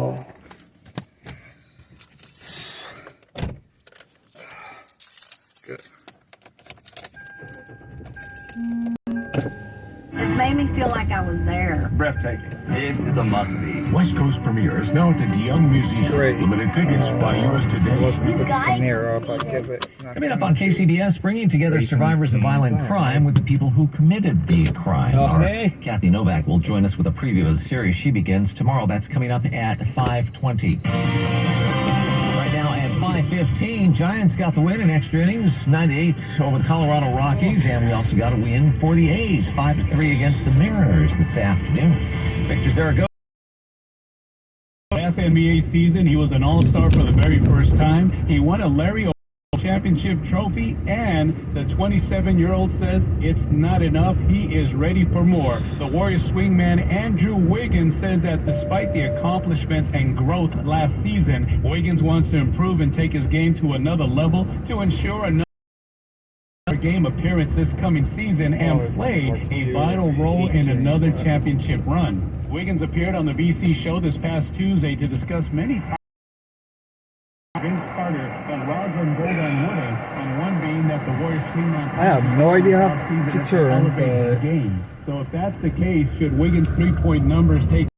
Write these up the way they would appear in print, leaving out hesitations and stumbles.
Oh. Good. It made me feel like I was there. Breathtaking. This is a must-see. West Coast premiere is now at the DeYoung Museum. Great. Limited tickets by yours I today. was going to put the premiere up. I'd give it. Coming up on KCBS, bringing together survivors of violent crime with the people who committed the crime. Oh, hey. Kathy Novak will join us with a preview of the series. She begins tomorrow. That's coming up at 5:20. Right now at 5:15, Giants got the win in extra innings, 9-8 over the Colorado Rockies, and we also got a win for the A's, 5-3 against the Mariners this afternoon. Victor Zaragoza. Last NBA season, he was an all-star for the very first time. He won a Larry Championship trophy, and the 27-year-old says it's not enough. He is ready for more. The Warriors swingman Andrew Wiggins says that despite the accomplishments and growth last season, Wiggins wants to improve and take his game to another level to ensure another game appearance this coming season and play a vital role in another championship run. Wiggins appeared on the BC show this past Tuesday to discuss many Vince Carter and Roger Gold on Wooding, and one being that the Warriors swingman. I have no idea how to turn the game. So if that's the case, should Wiggins' three-point numbers take?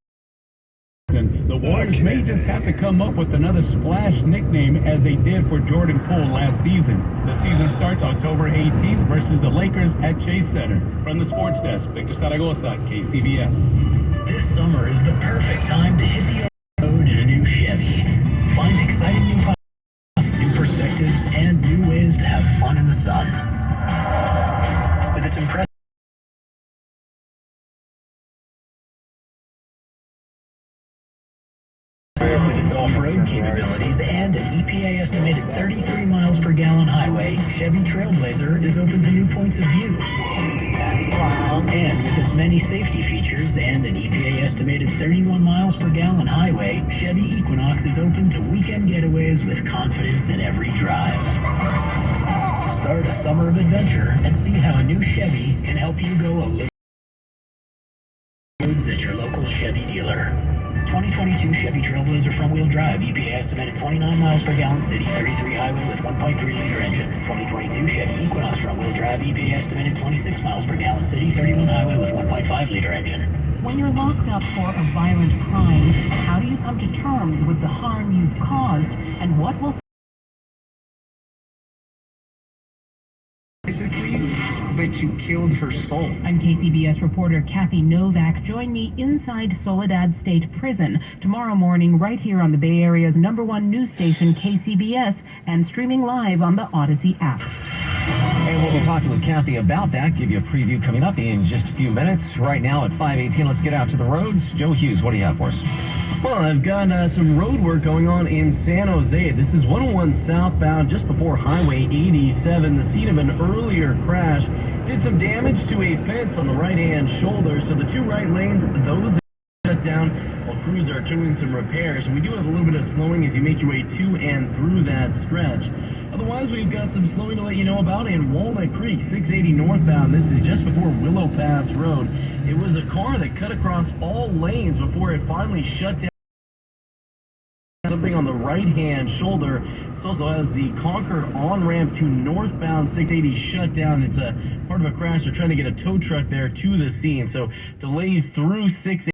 The Warriors may just have to come up with another splash nickname as they did for Jordan Poole last season. The season starts October 18th versus the Lakers at Chase Center. From the sports desk, Victor Zaragoza, KCBS. This summer is the perfect time to hit the road in a new Chevy. Find exciting new perspectives and new ways to have fun in the sun. With its impressive off-road capabilities and an EPA estimated 33 miles per gallon highway, Chevy Trailblazer is open to new points of view. And with its many safety features and an EPA estimated 31 miles per gallon highway, Chevy Equinox is open to weekend getaways with confidence in every drive. Start a summer of adventure and see how a new Chevy can help you go a little roads at your local Chevy dealer. 2022 Chevy Trailblazer front-wheel drive, EPA estimated 29 miles per gallon city, 33 highway with 1.3-liter engine. 2022 Chevy Equinox front-wheel drive, EPA estimated 26 miles per gallon city, 31 highway with 1.5-liter engine. When you're locked up for a violent crime, how do you come to terms with the harm you've caused, and what will But you killed her soul. I'm KCBS reporter Kathy Novak. Join me inside Soledad State Prison tomorrow morning right here on the Bay Area's #1 news station, KCBS, and streaming live on the Odyssey app. And we'll be talking with Kathy about that, give you a preview coming up in just a few minutes. Right now at 5:18, let's get out to the roads. Joe Hughes, what do you have for us? Well, I've got some road work going on in San Jose. This is 101 southbound just before Highway 87, the scene of an earlier crash. Did some damage to a fence on the right-hand shoulder, so the two right lanes, those are shut down while crews are doing some repairs. And we do have a little bit of slowing as you make your way to and through that stretch. Otherwise, we've got some slowing to let you know about in Walnut Creek, 680 northbound. This is just before Willow Pass Road. It was a car that cut across all lanes before it finally shut down. Something on the right-hand shoulder. It also has the Concord on-ramp to northbound 680 shut down. It's a part of a crash. They're trying to get a tow truck there to the scene. So delays through 680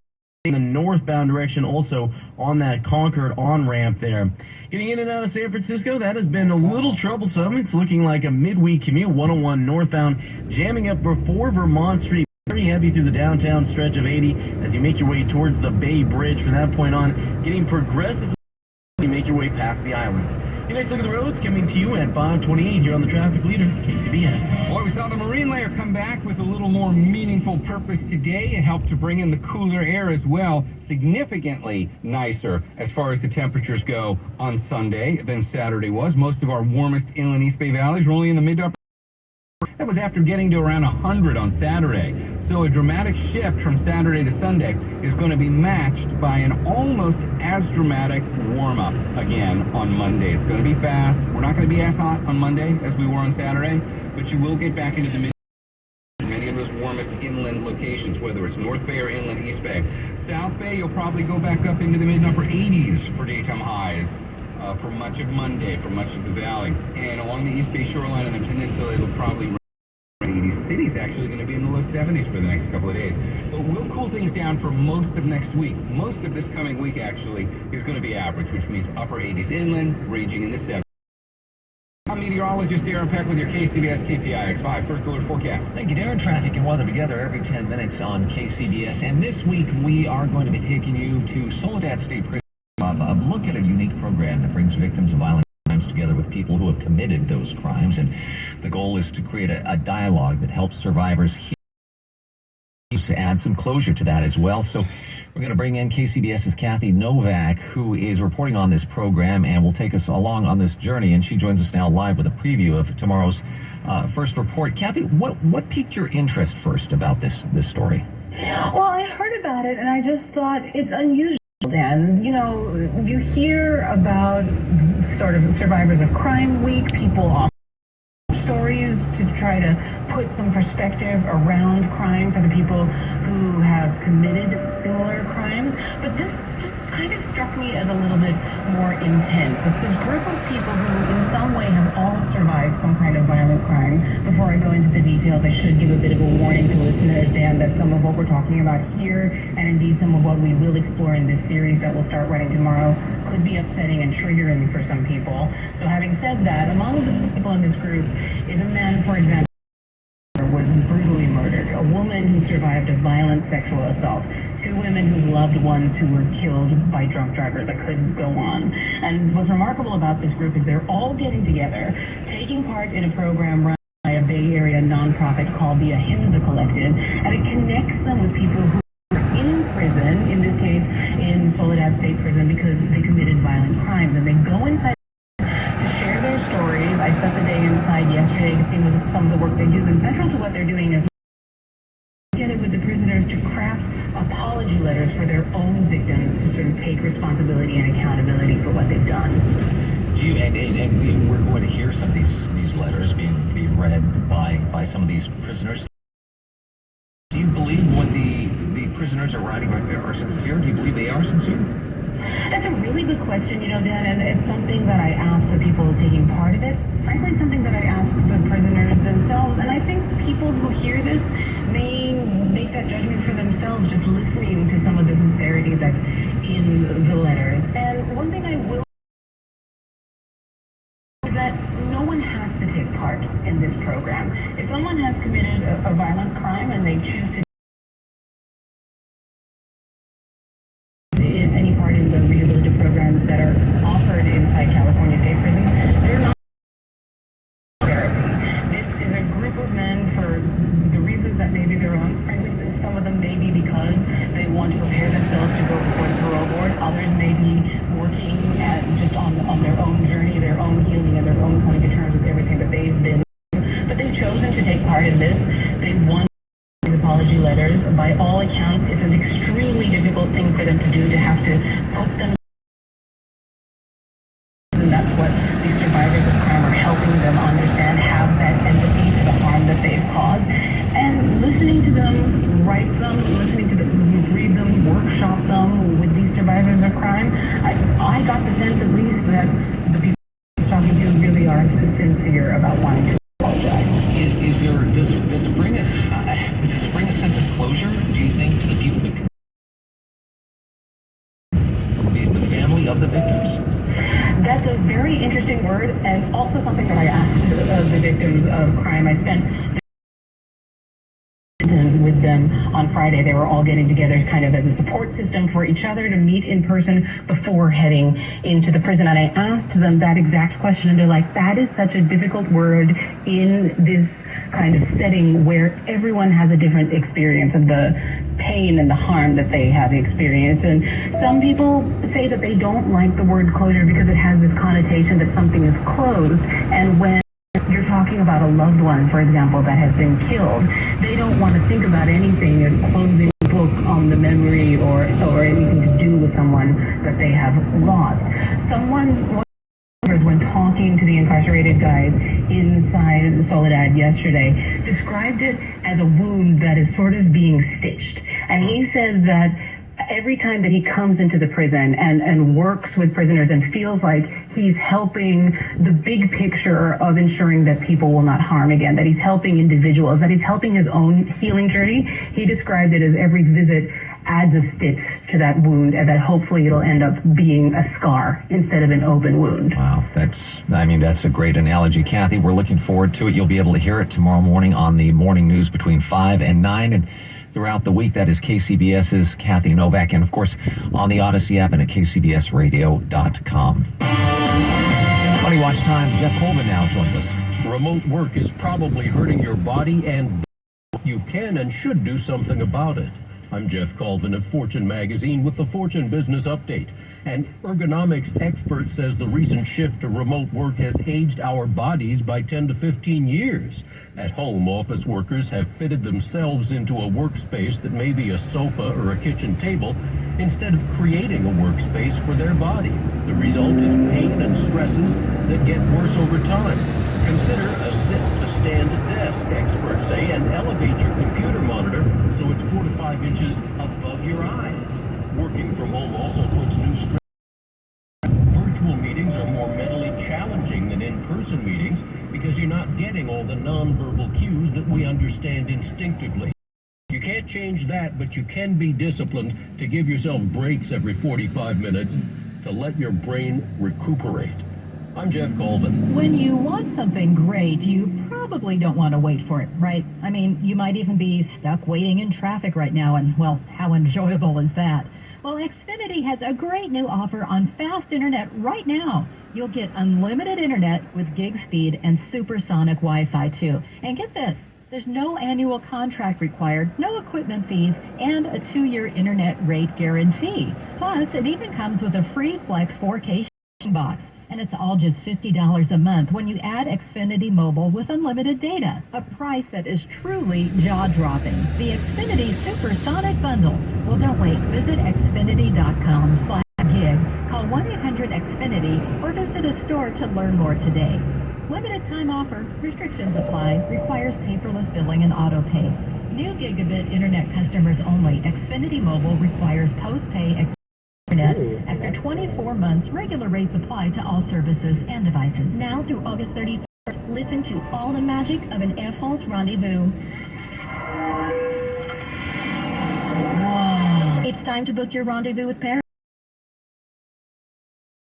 in the northbound direction, also on that Concord on-ramp there. Getting in and out of San Francisco, that has been a little troublesome. It's looking like a midweek commute, 101 northbound, jamming up before Vermont Street. Very heavy through the downtown stretch of 80 as you make your way towards the Bay Bridge. From that point on, getting progressively you make your way past the island. Your next look at the roads coming to you at 5:28 here on the Traffic Leader, KCBS. Boy, we saw the marine layer come back with a little more meaningful purpose today. It helped to bring in the cooler air as well, significantly nicer as far as the temperatures go on Sunday than Saturday was. Most of our warmest inland East Bay valleys were only in the mid to upper. That was after getting to around 100 on Saturday. So a dramatic shift from Saturday to Sunday is going to be matched by an almost as dramatic warm-up again on Monday. It's going to be fast. We're not going to be as hot on Monday as we were on Saturday, but you will get back into the mid many of those warmest inland locations, whether it's North Bay or inland East Bay. South Bay, you'll probably go back up into the mid-upper 80s for much of Monday, for much of the valley. And along the East Bay shoreline and the peninsula, it'll probably rain 80s. City's actually going to be in the low 70s for the next couple of days. But we'll cool things down for most of next week. Most of this coming week, actually, is going to be average, which means upper 80s inland, ranging in the 70s. I'm meteorologist Darren Peck with your KCBS KPIX5 First Alert Forecast. Thank you, Darren. Traffic and weather together every 10 minutes on KCBS. And this week, we are going to be taking you to Soledad State Prison. A look at a unique program that brings victims of violent crimes together with people who have committed those crimes. And the goal is to create a dialogue that helps survivors heal, to add some closure to that as well. So we're going to bring in KCBS's Kathy Novak, who is reporting on this program and will take us along on this journey. And she joins us now live with a preview of tomorrow's first report. Kathy, what piqued your interest first about this story? Well, I heard about it and I just thought it's unusual. Dan, you know, you hear about sort of survivors of crime week, people offer stories to try to put some perspective around crime for the people who have committed similar crimes, but this just kind of struck me as a little bit more intense. It's this group of people who in some way have all survived some kind of violent crime. Before I go into the details, I should give a bit of a warning to listeners, Dan, that some of what we're talking about here, and indeed some of what we will explore in this series that we'll start running tomorrow, could be upsetting and triggering for some people. So having said that, among the people in this group is a man, for example, was brutally murdered, a woman who survived a violent sexual assault, two women whose loved ones who were killed by drunk drivers. I could go on. And what's remarkable about this group is they're all getting together, taking part in a program run by a Bay Area nonprofit called the Ahimsa Collective, and it connects them with people who are in prison, in this case in Soledad State Prison, because they committed violent crimes, and they go inside to share their stories. I spent the day inside yesterday to see some of the work they do, and central to what they're doing is get it with the prisoners to craft apology letters for their own victims to sort of take responsibility and accountability for what they've done. And we're going to hear some of these letters being read by some of these prisoners. Do you believe what the prisoners are writing are sincere? Do you believe they are sincere? That's a really good question, you know, Dan, and it's something that I ask the people taking part of it. Frankly, something that I ask the prisoners themselves, and I think people who hear this may make that judgment for themselves just listening to some of the sincerity that's in the letters. And one thing I will is that no one has to take part in this program. If someone has committed a violent crime and they choose to any part in the rehabilitative programs that are offered inside California State Prison, they're not therapy. This is a group of men for the reasons that maybe they're on. Frankly, some of them may be because they want to prepare themselves to go before the parole board. Others may be working at just on their own journey, their own healing, and their own coming to terms with everything that they've been. But they've chosen to take part in this. They want apology letters. By all accounts, it's an extremely difficult thing for them to do, to have to put them, and that's what these survivors of crime are helping them understand, have that empathy for the harm that they've caused. And listening to them write them, listening to them read them, workshop them with these survivors of crime, I got the sense at least that the people I'm talking to really are sincere about wanting to apologize. Does it bring a sense of closure, do you think, to the people that the family of the victims? That's a very interesting word, and also something that I asked the victims of crime. I spent with them on Friday. They were all getting together kind of as a support system for each other to meet in person before heading into the prison. And I asked them that exact question, and they're like, that is such a difficult word in this kind of setting where everyone has a different experience of the pain and the harm that they have experienced. And some people say that they don't like the word closure because it has this connotation that something is closed, and when you're talking about a loved one, for example, that has been killed, they don't want to think about anything as closing the book on the memory or anything to do with someone that they have lost. When talking to the incarcerated guys inside Soledad yesterday, described it as a wound that is sort of being stitched. And he says that every time that he comes into the prison and works with prisoners and feels like he's helping the big picture of ensuring that people will not harm again, that he's helping individuals, that he's helping his own healing journey, he described it as every visit adds a stitch to that wound, and that hopefully it'll end up being a scar instead of an open wound. Wow, that's a great analogy, Kathy. We're looking forward to it. You'll be able to hear it tomorrow morning on the morning news between 5 and 9, and throughout the week. That is KCBS's Kathy Novak, and of course on the Odyssey app and at kcbsradio.com. Money Watch Time. Jeff Colvin now joins us. Remote work is probably hurting your body, and you can and should do something about it. I'm Jeff Colvin of Fortune Magazine with the Fortune Business Update. An ergonomics expert says the recent shift to remote work has aged our bodies by 10 to 15 years. At home, office workers have fitted themselves into a workspace that may be a sofa or a kitchen table instead of creating a workspace for their body. The result is pain and stresses that get worse over time. Consider a sit-to-stand desk, experts say, and elevate your computer monitor so it's 4 to 5 inches above your eyes. Working from home also puts new stress. Virtual meetings are more mentally challenging than in-person meetings because you're not getting all the nonverbal cues that we understand instinctively. You can't change that, but you can be disciplined to give yourself breaks every 45 minutes to let your brain recuperate. I'm Jeff Colvin. When you want something great, you probably don't want to wait for it, right? I mean, you might even be stuck waiting in traffic right now, and, well, how enjoyable is that? Well, Xfinity has a great new offer on fast internet right now. You'll get unlimited internet with gig speed and supersonic Wi-Fi, too. And get this, there's no annual contract required, no equipment fees, and a 2-year internet rate guarantee. Plus, it even comes with a free Flex 4K box. And it's all just $50 a month when you add Xfinity Mobile with unlimited data. A price that is truly jaw-dropping. The Xfinity Supersonic Bundle. Well, don't wait. Visit Xfinity.com/gig. Call 1-800-XFINITY or visit a store to learn more today. Limited time offer. Restrictions apply. Requires paperless billing and auto pay. New gigabit internet customers only. Xfinity Mobile requires post-pay internet. After 24 months, regular rates apply to all services and devices. Now through August 31st, listen to all the magic of an Air France rendezvous. Wow. It's time to book your rendezvous with Paris.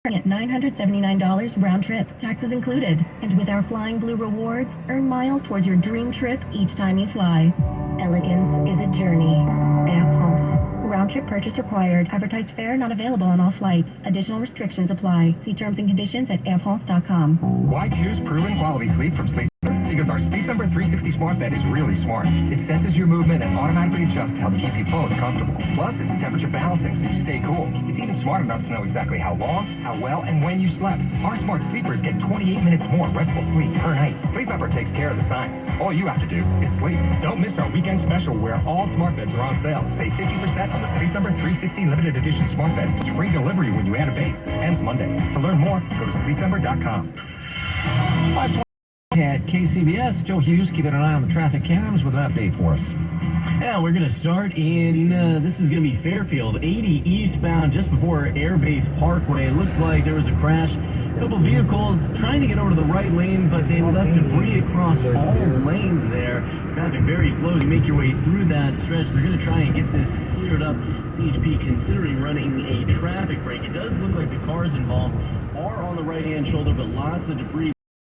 At $979 round trip, taxes included. And with our Flying Blue rewards, earn miles towards your dream trip each time you fly. Elegance is a journey. Air France. Round trip purchase required. Advertised fare not available on all flights. Additional restrictions apply. See terms and conditions at airfrance.com. Why choose proven quality sleep from Sleep? Because our Sleep 360 smart bed is really smart. It senses your movement and automatically adjusts to help keep you both comfortable. Plus, it's temperature balancing so you stay cool. It's even smart enough to know exactly how long, how well, and when you slept. Our smart sleepers get 28 minutes more restful sleep per night. Sleep Number takes care of the science. All you have to do is sleep. Don't miss our weekend special where all smart beds are on sale. Save 50% on the Sleep Number 360 limited edition smart bed. It's free delivery when you add a base. Ends Monday. To learn more, go to sleepnumber.com. At KCBS, Joe Hughes keeping an eye on the traffic cams with an update for us. Yeah, we're going to start in, this is going to be Fairfield, 80 eastbound, just before Air Base Parkway. It looks like there was a crash. A couple vehicles trying to get over to the right lane, but they left debris across all lanes there. Traffic very slow. You make your way through that stretch. They're going to try and get this cleared up. CHP considering running a traffic break. It does look like the cars involved are on the right-hand shoulder, but lots of debris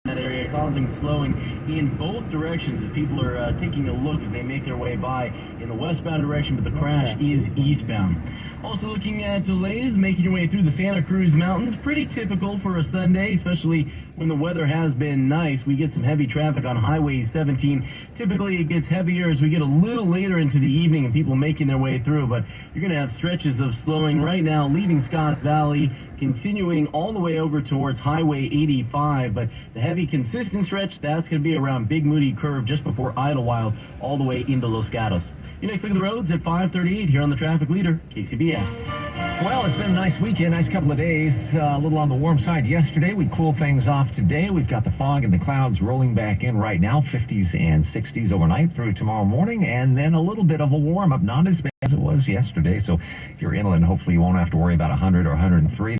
that area causing slowing in both directions as people are taking a look as they make their way by in the westbound direction, but the crash is eastbound. Also looking at delays, making your way through the Santa Cruz Mountains. Pretty typical for a Sunday, especially when the weather has been nice. We get some heavy traffic on Highway 17. Typically it gets heavier as we get a little later into the evening and people making their way through, but you're going to have stretches of slowing right now, leaving Scotts Valley, continuing all the way over towards Highway 85, but the heavy consistent stretch, that's going to be around Big Moody Curve just before Idlewild, all the way into Los Gatos. Your next look at the roads at 5:38 here on the Traffic Leader, KCBS. Well, it's been a nice weekend, nice couple of days. A little on the warm side yesterday. We cooled things off today. We've got the fog and the clouds rolling back in right now, 50s and 60s overnight through tomorrow morning, and then a little bit of a warm-up, not as bad as it was yesterday. So if you're inland, hopefully you won't have to worry about 100 or 103.